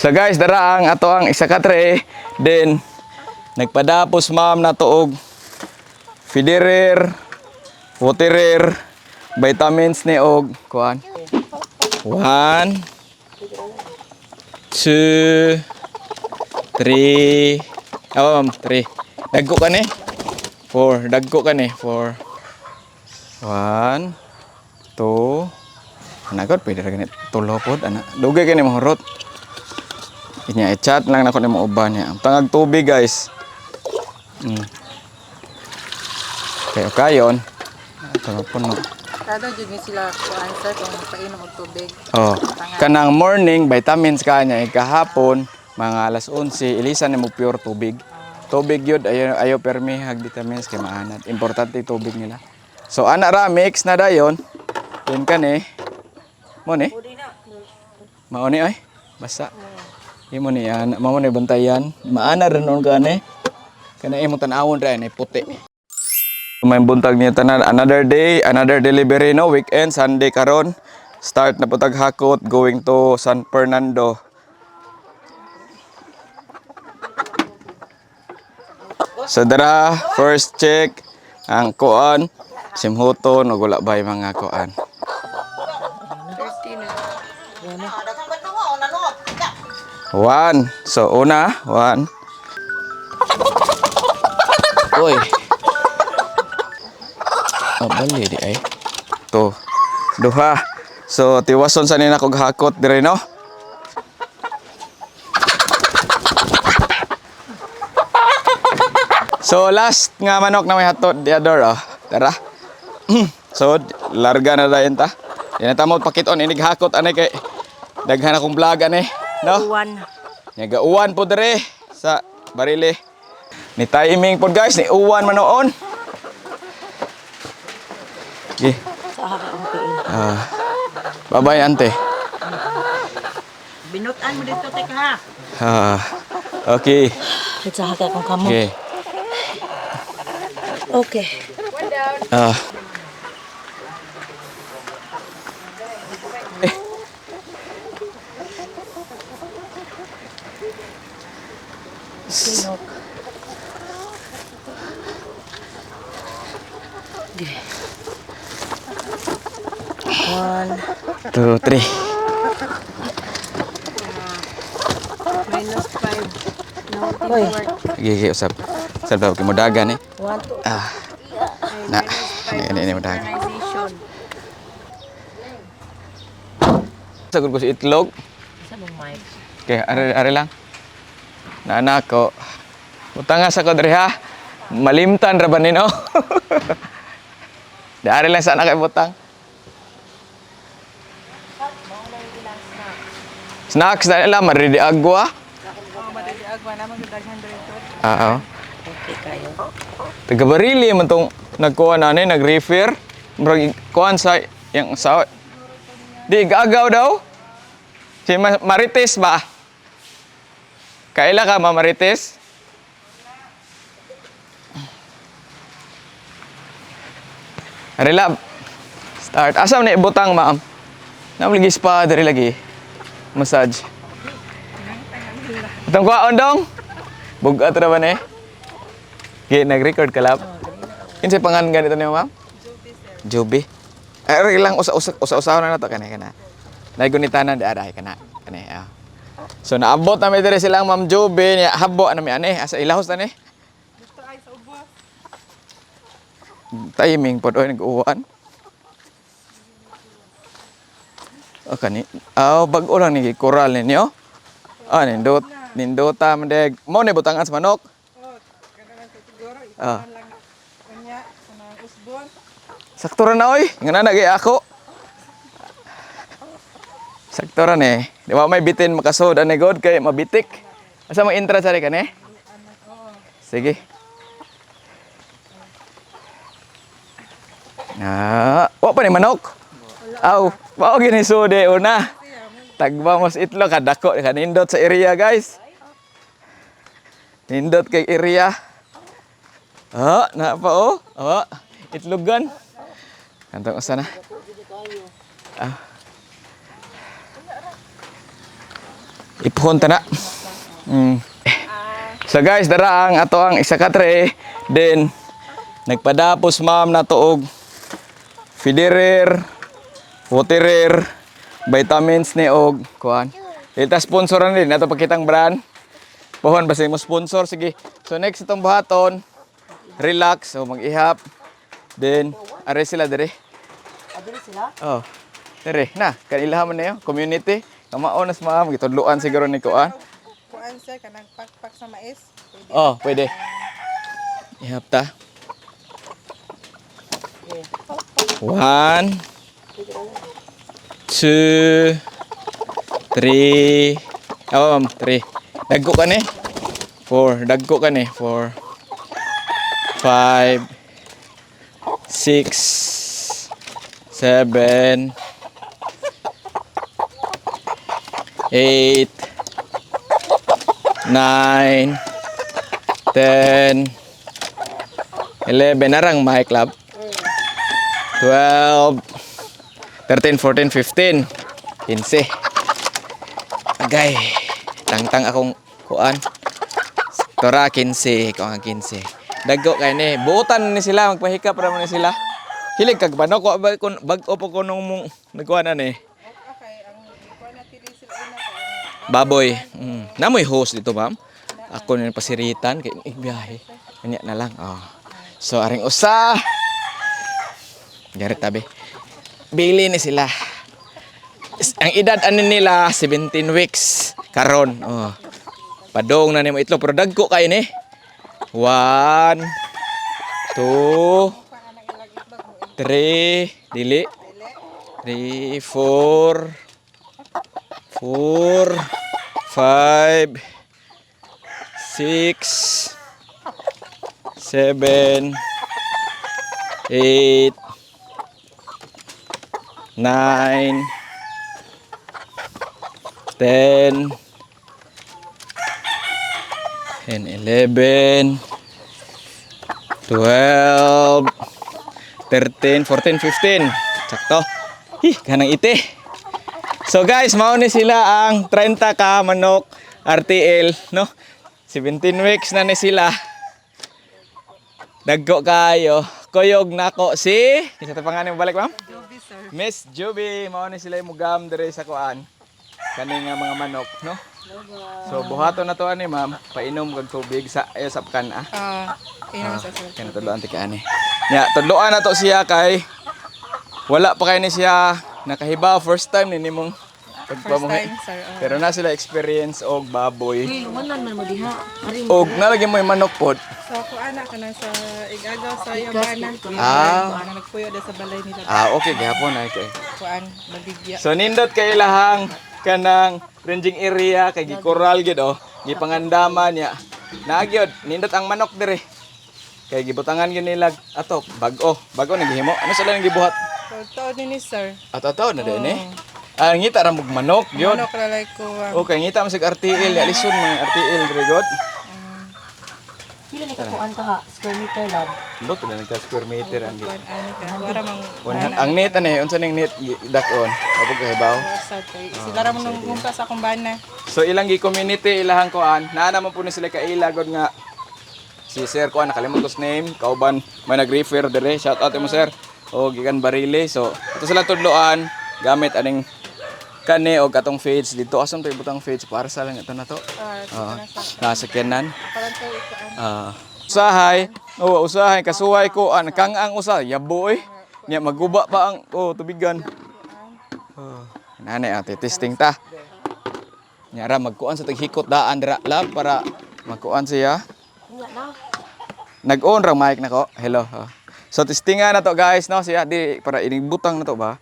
So guys, dara ang ato ang isa ka tray. Then nagpadapos ma'am na tuog fiderer, waterer, vitamins ni og kuan. 1 2 3 3. Dagko ka ni? 4. Dagko ka ni? 4. 1 2. Anak ko, pwede ra ganit. Tulo pod, anak. Dugay ka ni mahurot. Inya, i-chat lang na ko ni mga uban niya. Ang tangag tubig, guys. Kaya kayon. Ito na puno. Kada jud ni sila ko answer kung painom og tubig. Oh, kanang morning, vitamins ka niya. Kahapon, mga alas 11, ilisan ni mo pure tubig. Tubig yun, ayaw permi, hag vitamins, kay maanat. Importante tubig nila. So, anak ra, mix na dayon. Yun ka ni. Mo ni? Mao ni ay. Basa. Imo ni yan. Mao ni bantayan. Maana rin nun ka ni. Kana imo tan-awon ra ni puti. May buntag niya tanan. Another day, another delivery no. Weekend, Sunday karon. Start na putag hakot going to San Fernando. So dara, first check ang kuan. Simhuton ug wala bay mga kuan. 1. So, una. 1. Uy. Oh, bali di ay. 2. 2. So, tiwason sa nina kog hakot dire no. So, last nga manok na may hatot diador oh. Tara. So, larga na dayon ta. Yan ta mo pakiton inig hakot anay kay daghan akong vlog ani. No? Uwan. Nga uwan po dire sa barili. Ni timing po guys, ni uwan man noon. Okay. Bye-bye ante. Binutan mo dito tek ha. Okay. Sa haka kung kamo. Okay. Okay. Sinok. Okay. 1 2 3. -5. No, Oy. Gigi usap. Sarap kay modagan eh. 1 Na. Ini modagan. Sagol ko si itlog. Sa mong mic. Okay, are lang. Na anak ko. Utanga sa ko diri ha. Malimtan ra ba nino? Dari lang sana kay butang. Snacks na nila, maridi agwa. Maridi agwa naman gudaghan dito. Oo. Okay kayo. Taga barili man tong nagkuha na ni, nag-refer. Murag kuhan sa yang sa di gagaw daw. Si Marites ba? Kaila ka Marites? Arila. Start. Asa ni butang ma'am? Namligi spa diri lagi. Massage. Itong kuhaon dong. Bugat ra ba ni? Okay, nag-record ka lab. Kinsay pangan ganito niyo ma'am? Joby. Ay lang usa-usaw na nato kanay kana. Naigunitanan di aray kana. Kanay. So naabot na mi dire silang Ma'am Joby niya habo na mi ani asa ilahos na ni. Dito ay sa ubos. Timing pod oy nag-uwan. O kani. Bag-o lang ni coral ninyo. Nindota man deg. Mo ni butangan sa manok. Kadalan sa siguro ipaman lang kanya sa usbon. Sakto ra na oy. Ngana nagay ako. Sakto ra ni. Di ba may bitin makasod ani god kay mabitik. Asa mo intra sa kani? Sige. Wa pa ni manok. Aw, mao gini sude una. Tagba mas itlog kadako kanindot sa area guys. Nindot kay area. Na pa oh. Itlogan. Kantong usa na. Iphon ta na. Mm. So guys, dara ang ato ang isa ka tray. Then nagpadapos ma'am na tuog Fiderer, Waterer, vitamins ni og kuan. Ita sponsoran din ato pakitang brand. Pohon basta mo sponsor sige. So next itong buhaton, relax o mag-ihap. Then are sila dire. Adili sila? Oh. Dire na kanila man niyo community. Kamao nas ma'am gitudloan siguro ni kuan. Kuan sir kanang pakpak sa mais. Pwede. Oh, pwede. Ihap ta. 1 2 3 3 dagko ka ni 4 dagko ka ni 4 5 6 7 8 9 10 11 narang my club 12 13 14 15 15 agay tangtang akong kuan tora 15 ko ang 15 dagko kay ni buutan ni sila magpahikap ra man ni sila hilig kag banok ko bag-o po ko nung mong nagkuan ani Okay, ang kuan na tili sila una kay baboy namoy host dito ma'am ako ni pasiritan kay biyahe kanya na lang oh so aring usa Garit tabi. Bili ni sila. Ang edad ani nila 17 weeks karon. Oh. Padong na nimo itlog pero dagko kay ni. 1 2 3 dili. 3 4 4 5 6 7 8 9 10 and 11 12 13 14 15 sakto kanang ite so guys mao ni sila ang 30 ka manok RTL no 17 weeks na ni sila dagko kayo koyog nako si kinsa ta pangalan mo balik ma'am Joby sir. Miss Juby, mao ni sila mugam dire sa kuan. Kani nga mga manok, no? So buhaton na to ani ma'am, painom kag tubig sa ayo sa kan ah. Ino sa sir. Kana tudloan ti kaani. Nya tudloan na to siya kay wala pa kay ni siya nakahibaw first time ni nimong First pagpamuhi. time sir. Pero na sila experience og baboy. Uy, manan man mo diha. Ari Og nalagyan mo yung manok pod. So ako anak ka na sa igagaw sa yabanan. Ah. Ano nagpuyo da sa balay nila. Okay gihapon ay kay. Kuan baligya. So nindot kay ilahang kanang ranging area kay gikoral gid oh, gipangandaman niya. Nagyod nindot ang manok dire. Kay gibutangan gyud nila ato bag-o ni gihimo. Ano sila nang gibuhat? Totoo din ni sir. Ato na din eh. Ah ngita ra mog manok gyud. Ano kalalay ko. Okay ngita man sig RTL, ya lison mga RTL dire god. pila ni kakuan ka ha? Square meter lab. Lot na nagka square meter ang Kuan ano ka. Wara mang ang net ani unsa ning net dakon? Abog kahibaw. Sila ra man nung sa akong bana. So ilang gi community ilahang kuan. Naa naman po ni sila kaila god nga si Sir kuan nakalimot ko sa name, kauban may nag-refer dire. Shout out mo Sir. O gikan Barile. So ito sila tudloan gamit aning kani og atong feeds dito. Asan to ibutang feeds para sa lang ito na to. Nasa kenan. Parang to ikuan. Usahay. Oh, usahay kasuway ko an kang ang usa yabo eh. Nya maguba pa ang tubigan. Nane ate testing ta. Nya ra magkuan sa taghikot daan dira lab para magkuan siya. Nga na. Nag-on ra mic nako. Hello. So testingan na to guys no siya di para inibutang na to ba.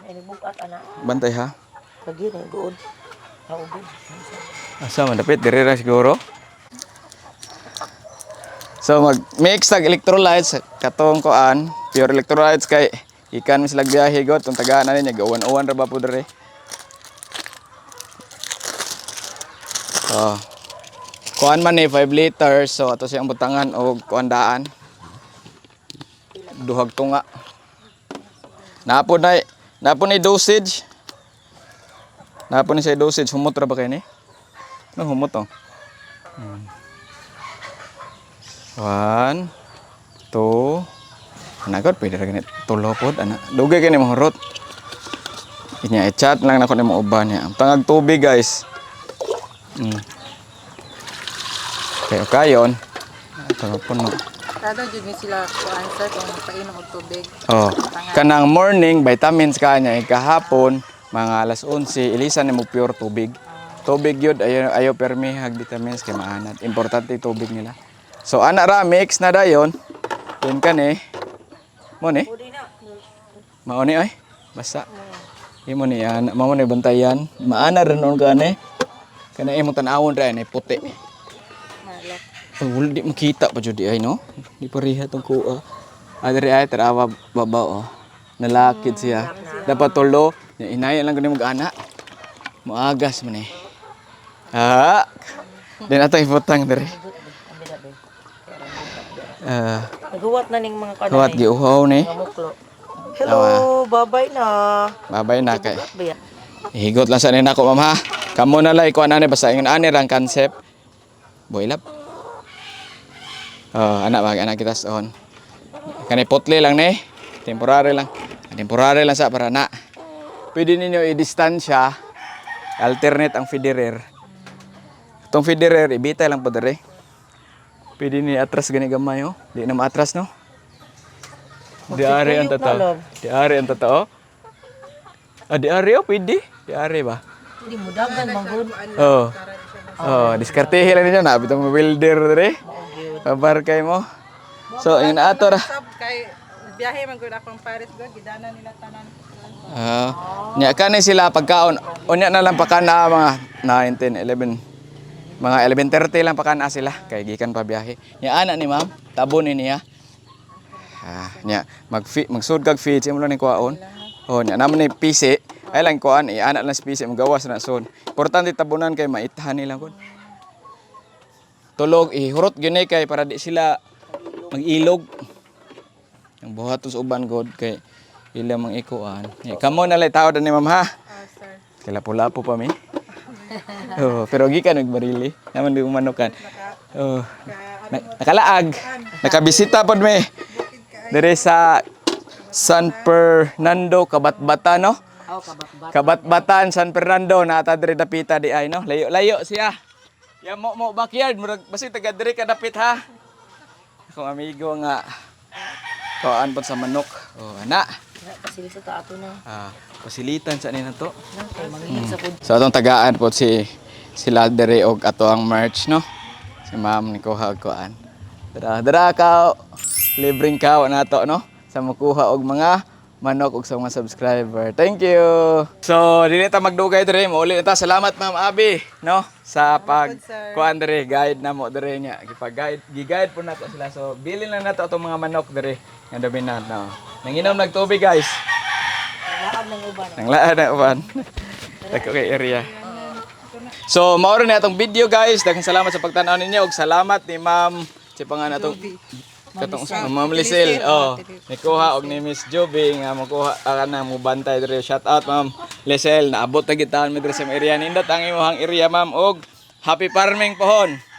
Ay bukat ana. Bantay ha. Lagi na doon. Kaubod. Asa man dapit dire ra siguro. So mag-mix tag electrolytes katong kuan, pure electrolytes kay ikan mis biyahe god tong tagaan na niya gawan-uwan ra ba po dire. So kuan man ni 5 liters so ato siyang butangan og kuan daan. Duhag tunga. Napon na dosage. Napon ni sa dosage, humot ra ba kayo ni? No, humot oh. 1, 2, anagod, pwede ra ganit. Tulo pod, ana. Dugay kani mahurot. Inya i-chat lang nako ni mo uban niya. Ang tangag tubig guys. Kaya kayon. Ito puno. Kada jud ni sila kuan sir kung painom og tubig. Oh, kanang morning vitamins kanya kahapon mga alas 11 ilisan nimo pure tubig. Tubig yun ayo permi hag vitamins kay maanad. Importante tubig nila. So ana ra mix na dayon. Yun kani. Mo ni? Mao ni ay. Basta. Imo ni yan, mao ni bantayan. Maana rin on kani. Kana imong tan-awon ra ni puti. Malak. Wala di makita pa jud di ay no. Di pariha tong kuha. Adri ay tarawa babaw oh. Nalakid siya. Dapat tulo, inaya lang gani mag-ana. Muagas man eh. Ah. Din ato ibutang diri. Naghuwat na ning mga kanay. Huwat giuhaw ni. Mga muklo. Hello, babay na. Babay na kay. Baya. Higot lang sa nina ko ma'am ha. Kamo na lay ko anane basta ingon ani rang concept. Boylap. Oh, anak bag anak kita son. Kani potli lang ni. Temporary lang. Temporary lang sa para na. Pwede ninyo i-distansya. Alternate ang Federer. Itong Federer ibita lang po dere. Pwede ni atras gani gamay oh. Di na maatras no. Di are ang totoo. Di are ang totoo. Ah, di are oh, pwede. Di are ba? Hindi mo dagan manggod. Oh. Oh, diskartehe lang ninyo na bitong welder dere. Kabar kay mo. So, yung ato ra. Sab kay biyahe man gud akong Paris gud gidana nila tanan. Nya kanay sila pagkaon. Unya na lang pakana mga 9, 10, 11. Mga 11:30 lang pakana sila kay gikan pa biyahe. Nya ana ni ma'am, tabon ni niya. Nya magsud kag feed imo lang ni kuaon. Oh, nya naman ni pisi. Ay lang kuan ana lang sa pisi magawas na son. Importante tabunan kay maitahan nila kun. Tulog ihurot gyud kay para di sila mag-ilog. Ang buhat sa uban god kay ila mang ikuan. Kamo na lay tawad ni ma'am ha. Sir. Kay lapu-lapu pa mi. Oh, pero gikan og barili. Naman di manukan. Oh. Nakalaag. Nakabisita pod mi. Dire sa San Fernando, Kabatbatan no? Aw kabakbat. Kabatbatan, San Fernando na ata dire dapita di ay no. Layo siya. Ya mo backyard murag basi taga dire ka dapit ha. Akong amigo nga kuan pod sa manok. Oh, ana. Pasili sa taato na. Pasilitan sa nina to. Kay manginig sa food. So atong tagaan po sila dere og ato ang merch no. Si ma'am ni kuha og kuan. Dara ka libreng kaw nato no sa makuha og mga manok og sa mga subscriber. Thank you. So dili ta magdugay dere mo uli ta. Salamat ma'am Abi no sa pag kuan dere guide namo dere nya. Gi-guide po nato sila. So bilin lang nato atong mga manok dere nga dominant no. Nanginom nagtubig guys. Laab ng uban. Nang laan na uban. Dako kay area. So, mauro na itong video guys. Daghang salamat sa pagtanaw ninyo. ug salamat ni Ma'am si pangalan atong katong Ma'am Lisel. Oh, nikuha og ni Miss Joby nga makuha kana mo bantay diri. Shout out Ma'am Lisel. Naabot na gitaan mi diri sa area nindot ang imong area ma'am og happy farming pohon.